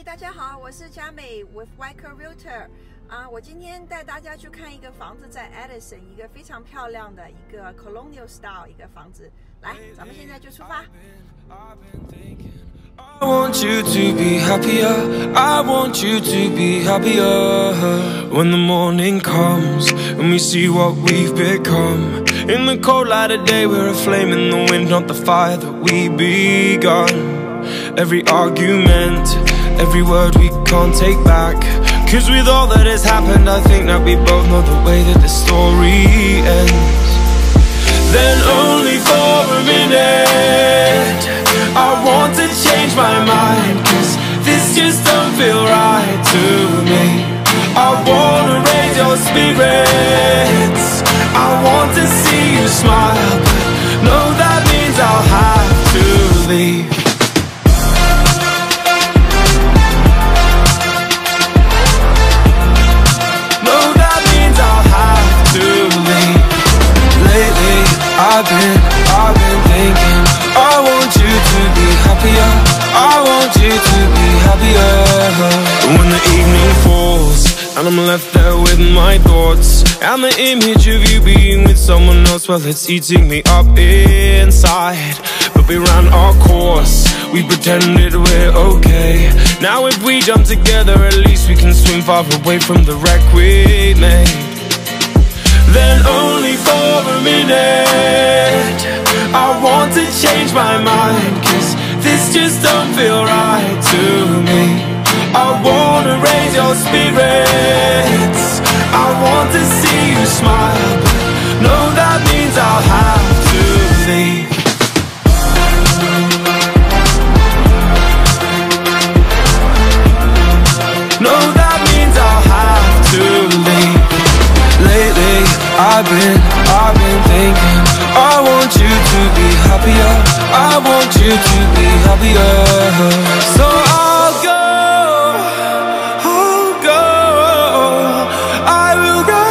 嗨，大家好，我是Jasmine with Weichert Realtor。我今天带大家去看一个房子，在 Edison， 一个非常漂亮的一个 colonial style 一个房子。来，咱们现在就出发。I want you to be happier. I want you to be happier. When the morning comes and we see what we've become. In the cold light of day, we're a flame in the wind, not the fire that we begun. Every argument, every word we can't take back. Cause with all that has happened, I think that we both know the way that the story ends. Then only for a minute, I want to change my mind, cause this just don't feel right to me. I wanna raise your spirits, I want to see you smile, but no, that means I'll have to leave. No, that means I'll have to leave. Lately, I've been thinking, I want you to be happier, I want you to be happier. When the evening falls and I'm left there with my thoughts, and the image of you being with someone else, well, it's eating me up inside. But we ran our course, we pretended we're okay. Now if we jump together, at least we can swim far away from the wreck we made. Then only for a minute, I want to change my mind, cause this just don't feel right to me. I wanna raise your spirits, I want to see you smile, but no, that means I'll have to leave. No, that means I'll have to leave. Lately, I've been thinking, I want you to be happier, I want you to be happier. So I'll go, I will go.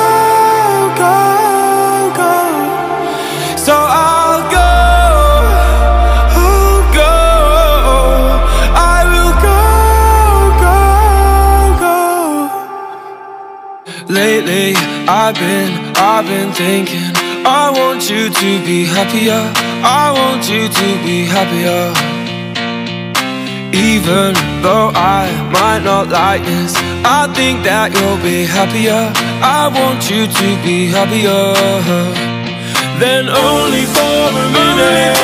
So I'll go, I will go. Lately, I've been thinking, I want you to be happier, I want you to be happier. Even though I might not like this, I think that you'll be happier, I want you to be happier. Then only for a minute,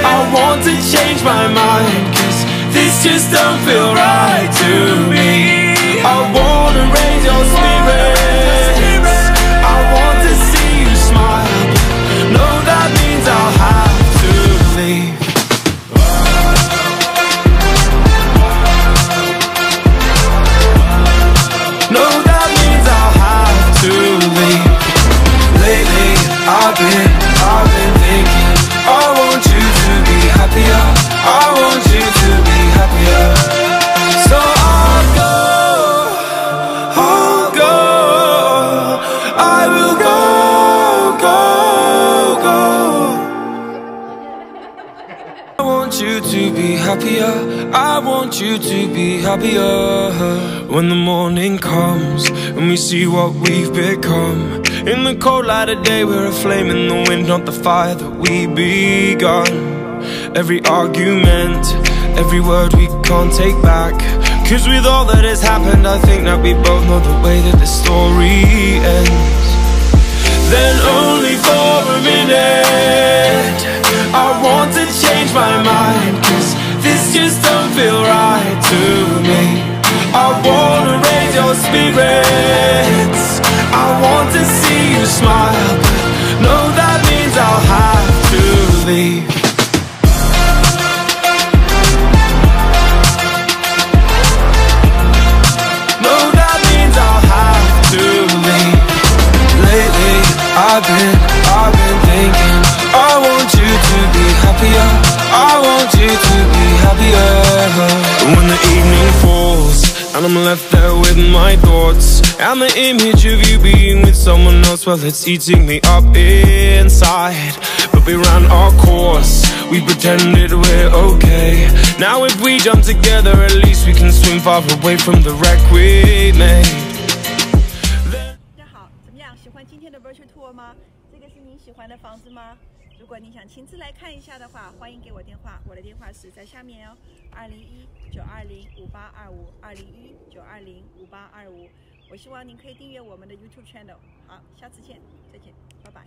I want to change my mind, cause this just don't feel right to me. I wanna raise your spirits, I want to see you smile, no, that means I'll have to leave. No, that means I'll have to leave. Lately, I've been thinking, I want you to be happier, I want you to be happier. So I'll go, I will go. I want you to be happier, I want you to be happier. When the morning comes and we see what we've become. In the cold light of day, we're a flame in the wind, not the fire that we begun. Every argument, every word we can't take back. Cause with all that has happened, I think that we both know the way that the story ends. Then only for a minute, I want to change my mind, cause this just don't feel right to me. I wanna raise your spirits, I want to see you smile, but no, that means I'll have to leave. No, that means I'll have to leave. Lately, I've been thinking, I want you to be happier, I want you to be happier. When the evening falls and I'm left there with my thoughts, and the image of you being with someone else, well, it's eating me up inside. But but we ran our course. We pretended we're okay. Now if we jump together, at least we can swim far away from the wreck we made. 大家好，怎么样？喜欢今天的 virtual tour 吗？这个是你喜欢的房子吗？如果你想亲自来看一下的话，欢迎给我电话，我的电话是在下面哦，201-920-5825，201-920-5825。我希望您可以订阅我们的 YouTube channel。好，下次见，再见，拜拜。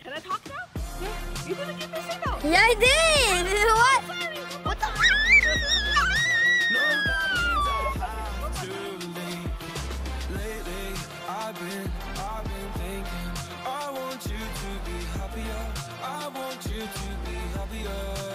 Can I talk now? Yeah. You didn't give me a signal. Yeah, I did. What? What the? I've been thinking, I want you to be happier. I want you to be happier.